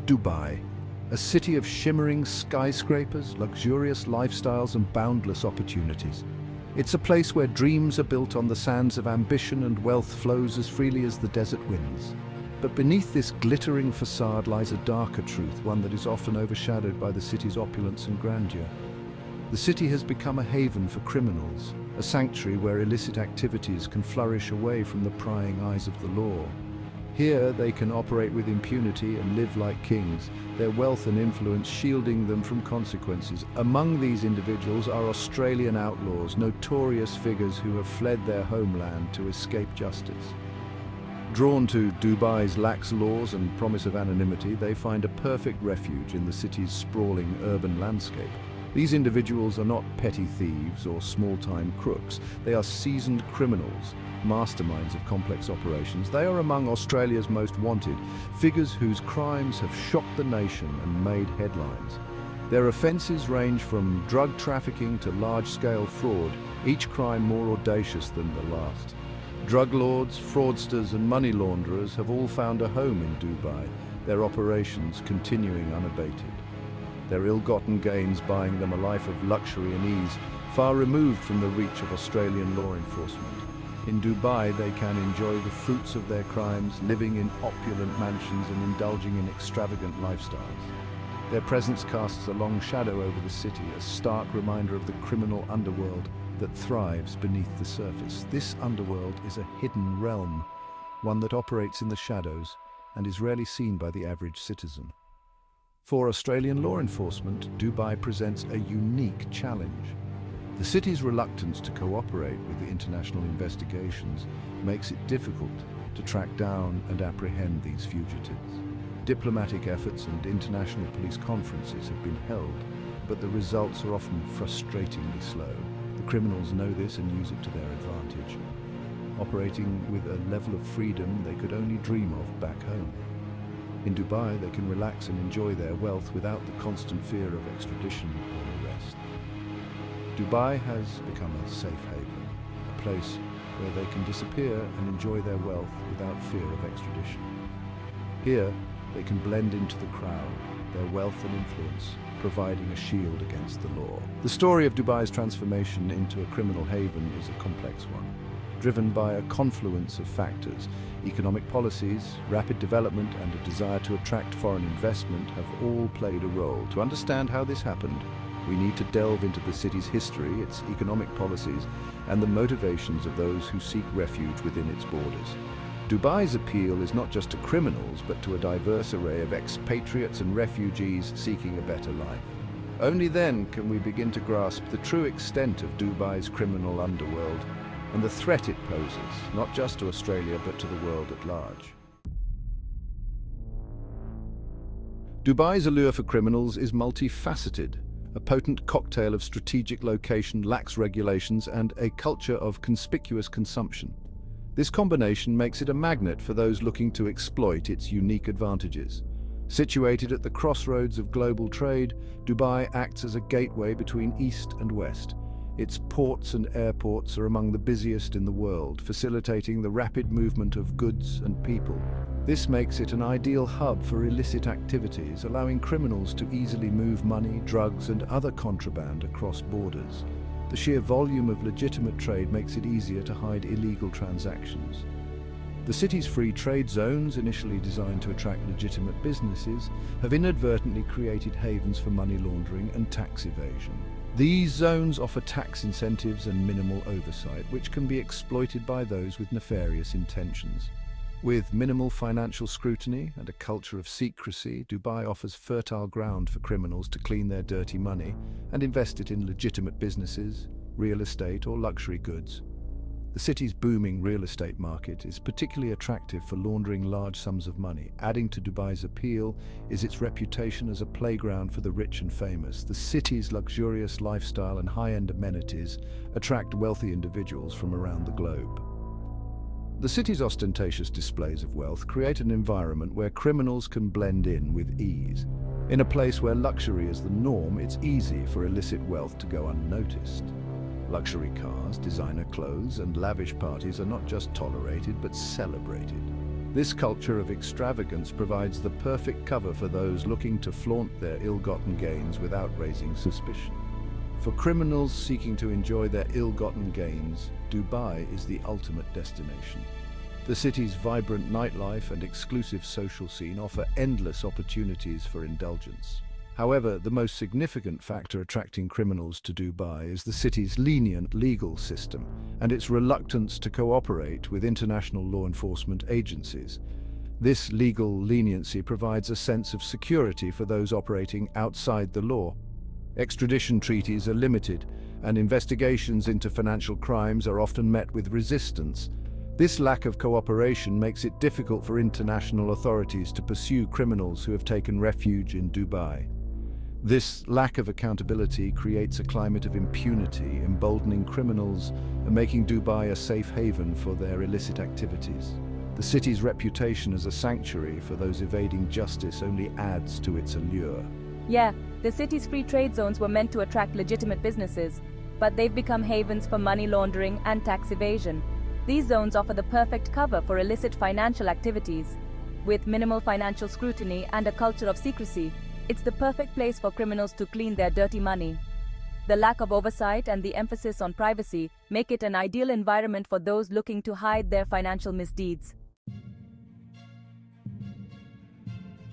Dubai, a city of shimmering skyscrapers, luxurious lifestyles and boundless opportunities. It's a place where dreams are built on the sands of ambition and wealth flows as freely as the desert winds. But beneath this glittering facade lies a darker truth, one that is often overshadowed by the city's opulence and grandeur. The city has become a haven for criminals, a sanctuary where illicit activities can flourish away from the prying eyes of the law. Here they can operate with impunity and live like kings, their wealth and influence shielding them from consequences. Among these individuals are Australian outlaws, notorious figures who have fled their homeland to escape justice. Drawn to Dubai's lax laws and promise of anonymity, they find a perfect refuge in the city's sprawling urban landscape. These individuals are not petty thieves or small-time crooks. They are seasoned criminals, masterminds of complex operations. They are among Australia's most wanted, figures whose crimes have shocked the nation and made headlines. Their offences range from drug trafficking to large-scale fraud, each crime more audacious than the last. Drug lords, fraudsters and money launderers have all found a home in Dubai, their operations continuing unabated. Their ill-gotten gains buying them a life of luxury and ease, far removed from the reach of Australian law enforcement. In Dubai, they can enjoy the fruits of their crimes, living in opulent mansions and indulging in extravagant lifestyles. Their presence casts a long shadow over the city, a stark reminder of the criminal underworld that thrives beneath the surface. This underworld is a hidden realm, one that operates in the shadows and is rarely seen by the average citizen. For Australian law enforcement, Dubai presents a unique challenge. The city's reluctance to cooperate with the international investigations makes it difficult to track down and apprehend these fugitives. Diplomatic efforts and international police conferences have been held, but the results are often frustratingly slow. The criminals know this and use it to their advantage, operating with a level of freedom they could only dream of back home. In Dubai, they can relax and enjoy their wealth without the constant fear of extradition or arrest. Dubai has become a safe haven, a place where they can disappear and enjoy their wealth without fear of extradition. Here, they can blend into the crowd, their wealth and influence providing a shield against the law. The story of Dubai's transformation into a criminal haven is a complex one, driven by a confluence of factors. Economic policies, rapid development, and a desire to attract foreign investment have all played a role. To understand how this happened, we need to delve into the city's history, its economic policies, and the motivations of those who seek refuge within its borders. Dubai's appeal is not just to criminals, but to a diverse array of expatriates and refugees seeking a better life. Only then can we begin to grasp the true extent of Dubai's criminal underworld and the threat it poses, not just to Australia, but to the world at large. Dubai's allure for criminals is multifaceted, a potent cocktail of strategic location, lax regulations, and a culture of conspicuous consumption. This combination makes it a magnet for those looking to exploit its unique advantages. Situated at the crossroads of global trade, Dubai acts as a gateway between East and West. Its ports and airports are among the busiest in the world, facilitating the rapid movement of goods and people. This makes it an ideal hub for illicit activities, allowing criminals to easily move money, drugs, and other contraband across borders. The sheer volume of legitimate trade makes it easier to hide illegal transactions. The city's free trade zones, initially designed to attract legitimate businesses, have inadvertently created havens for money laundering and tax evasion. These zones offer tax incentives and minimal oversight, which can be exploited by those with nefarious intentions. With minimal financial scrutiny and a culture of secrecy, Dubai offers fertile ground for criminals to clean their dirty money and invest it in legitimate businesses, real estate, or luxury goods. The city's booming real estate market is particularly attractive for laundering large sums of money. Adding to Dubai's appeal is its reputation as a playground for the rich and famous. The city's luxurious lifestyle and high-end amenities attract wealthy individuals from around the globe. The city's ostentatious displays of wealth create an environment where criminals can blend in with ease. In a place where luxury is the norm, it's easy for illicit wealth to go unnoticed. Luxury cars, designer clothes, and lavish parties are not just tolerated but celebrated. This culture of extravagance provides the perfect cover for those looking to flaunt their ill-gotten gains without raising suspicion. For criminals seeking to enjoy their ill-gotten gains, Dubai is the ultimate destination. The city's vibrant nightlife and exclusive social scene offer endless opportunities for indulgence. However, the most significant factor attracting criminals to Dubai is the city's lenient legal system and its reluctance to cooperate with international law enforcement agencies. This legal leniency provides a sense of security for those operating outside the law. Extradition treaties are limited, and investigations into financial crimes are often met with resistance. This lack of cooperation makes it difficult for international authorities to pursue criminals who have taken refuge in Dubai. This lack of accountability creates a climate of impunity, emboldening criminals and making Dubai a safe haven for their illicit activities. The city's reputation as a sanctuary for those evading justice only adds to its allure. Yeah, the city's free trade zones were meant to attract legitimate businesses, but they've become havens for money laundering and tax evasion. These zones offer the perfect cover for illicit financial activities. With minimal financial scrutiny and a culture of secrecy, it's the perfect place for criminals to clean their dirty money. The lack of oversight and the emphasis on privacy make it an ideal environment for those looking to hide their financial misdeeds.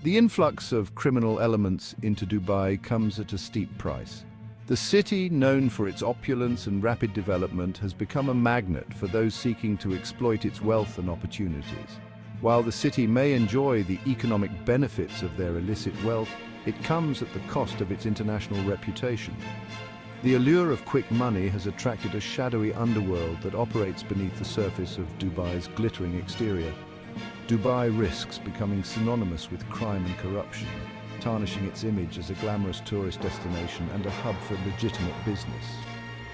The influx of criminal elements into Dubai comes at a steep price. The city, known for its opulence and rapid development, has become a magnet for those seeking to exploit its wealth and opportunities. While the city may enjoy the economic benefits of their illicit wealth, it comes at the cost of its international reputation. The allure of quick money has attracted a shadowy underworld that operates beneath the surface of Dubai's glittering exterior. Dubai risks becoming synonymous with crime and corruption, tarnishing its image as a glamorous tourist destination and a hub for legitimate business.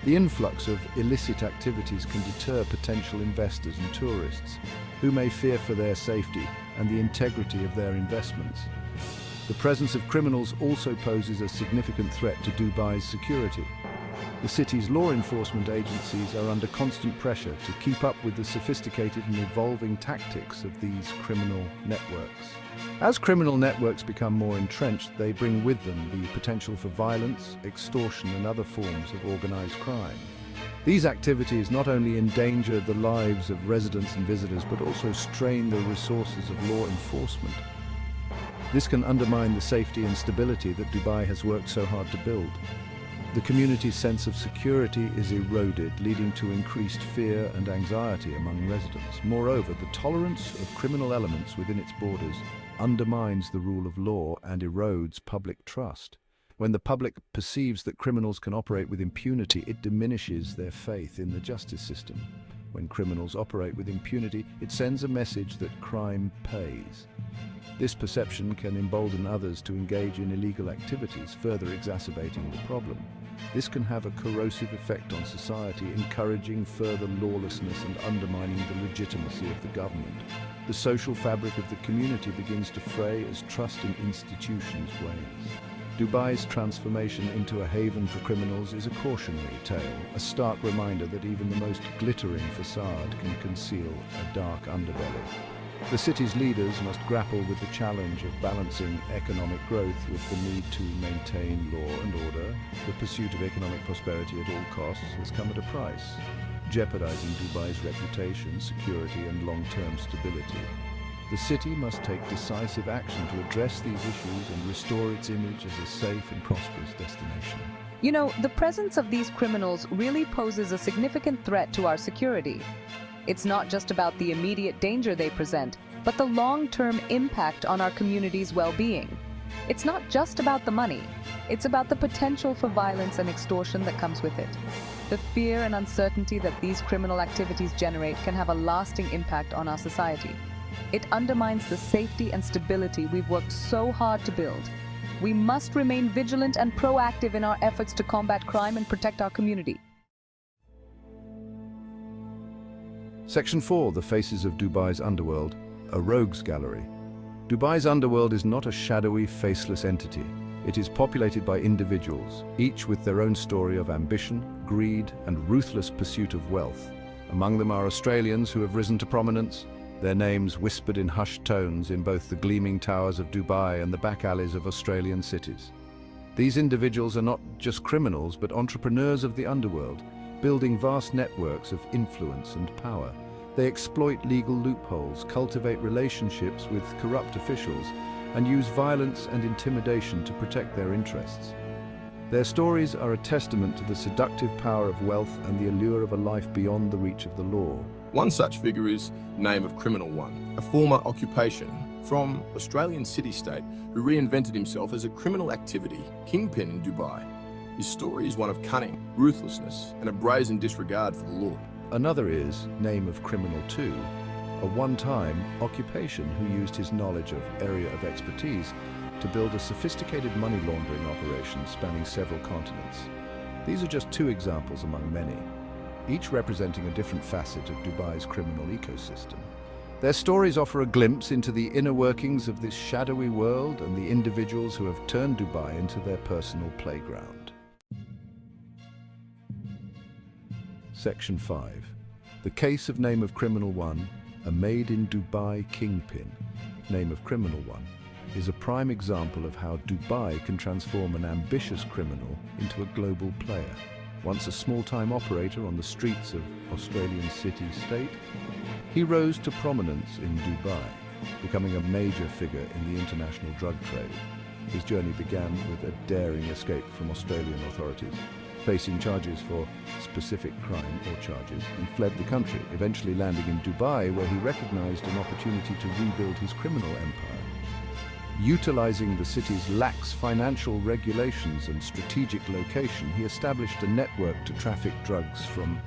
The influx of illicit activities can deter potential investors and tourists, who may fear for their safety and the integrity of their investments. The presence of criminals also poses a significant threat to Dubai's security. The city's law enforcement agencies are under constant pressure to keep up with the sophisticated and evolving tactics of these criminal networks. As criminal networks become more entrenched, they bring with them the potential for violence, extortion, and other forms of organized crime. These activities not only endanger the lives of residents and visitors, but also strain the resources of law enforcement. This can undermine the safety and stability that Dubai has worked so hard to build. The community's sense of security is eroded, leading to increased fear and anxiety among residents. Moreover, the tolerance of criminal elements within its borders undermines the rule of law and erodes public trust. When the public perceives that criminals can operate with impunity, it diminishes their faith in the justice system. When criminals operate with impunity, it sends a message that crime pays. This perception can embolden others to engage in illegal activities, further exacerbating the problem. This can have a corrosive effect on society, encouraging further lawlessness and undermining the legitimacy of the government. The social fabric of the community begins to fray as trust in institutions wanes. Dubai's transformation into a haven for criminals is a cautionary tale, a stark reminder that even the most glittering facade can conceal a dark underbelly. The city's leaders must grapple with the challenge of balancing economic growth with the need to maintain law and order. The pursuit of economic prosperity at all costs has come at a price, jeopardizing Dubai's reputation, security, and long-term stability. The city must take decisive action to address these issues and restore its image as a safe and prosperous destination. You know, the presence of these criminals really poses a significant threat to our security. It's not just about the immediate danger they present, but the long-term impact on our community's well-being. It's not just about the money. It's about the potential for violence and extortion that comes with it. The fear and uncertainty that these criminal activities generate can have a lasting impact on our society. It undermines the safety and stability we've worked so hard to build. We must remain vigilant and proactive in our efforts to combat crime and protect our community. Section 4, The Faces of Dubai's Underworld, a rogues gallery. Dubai's underworld is not a shadowy, faceless entity. It is populated by individuals, each with their own story of ambition, greed, and ruthless pursuit of wealth. Among them are Australians who have risen to prominence, their names whispered in hushed tones in both the gleaming towers of Dubai and the back alleys of Australian cities. These individuals are not just criminals, but entrepreneurs of the underworld, building vast networks of influence and power. They exploit legal loopholes, cultivate relationships with corrupt officials, and use violence and intimidation to protect their interests. Their stories are a testament to the seductive power of wealth and the allure of a life beyond the reach of the law. One such figure is Name of Criminal One, a former occupation from Australian city-state who reinvented himself as a criminal activity kingpin in Dubai. His story is one of cunning, ruthlessness, and a brazen disregard for the law. Another is Name of Criminal Two, a one-time occupation who used his knowledge of area of expertise to build a sophisticated money laundering operation spanning several continents. These are just two examples among many, each representing a different facet of Dubai's criminal ecosystem. Their stories offer a glimpse into the inner workings of this shadowy world and the individuals who have turned Dubai into their personal playground. Section 5. The Case of Name of Criminal One, a made-in-Dubai kingpin. Name of Criminal One is a prime example of how Dubai can transform an ambitious criminal into a global player. Once a small-time operator on the streets of Australian city-state, he rose to prominence in Dubai, becoming a major figure in the international drug trade. His journey began with a daring escape from Australian authorities. Facing charges for specific crime or charges, he fled the country, eventually landing in Dubai, where he recognized an opportunity to rebuild his criminal empire. Utilizing the city's lax financial regulations and strategic location, he established a network to traffic drugs from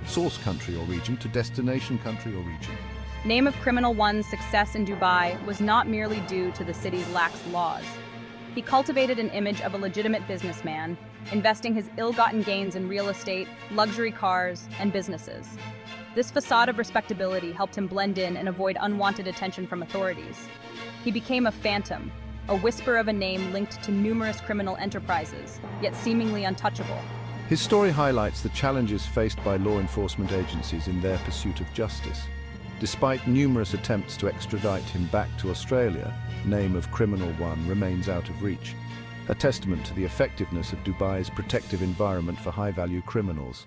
source country or region to destination country or region. Name of Criminal One's success in Dubai was not merely due to the city's lax laws. He cultivated an image of a legitimate businessman, investing his ill-gotten gains in real estate, luxury cars, and businesses. This facade of respectability helped him blend in and avoid unwanted attention from authorities. He became a phantom, a whisper of a name linked to numerous criminal enterprises, yet seemingly untouchable. His story highlights the challenges faced by law enforcement agencies in their pursuit of justice. Despite numerous attempts to extradite him back to Australia, Name of Criminal One remains out of reach, a testament to the effectiveness of Dubai's protective environment for high-value criminals.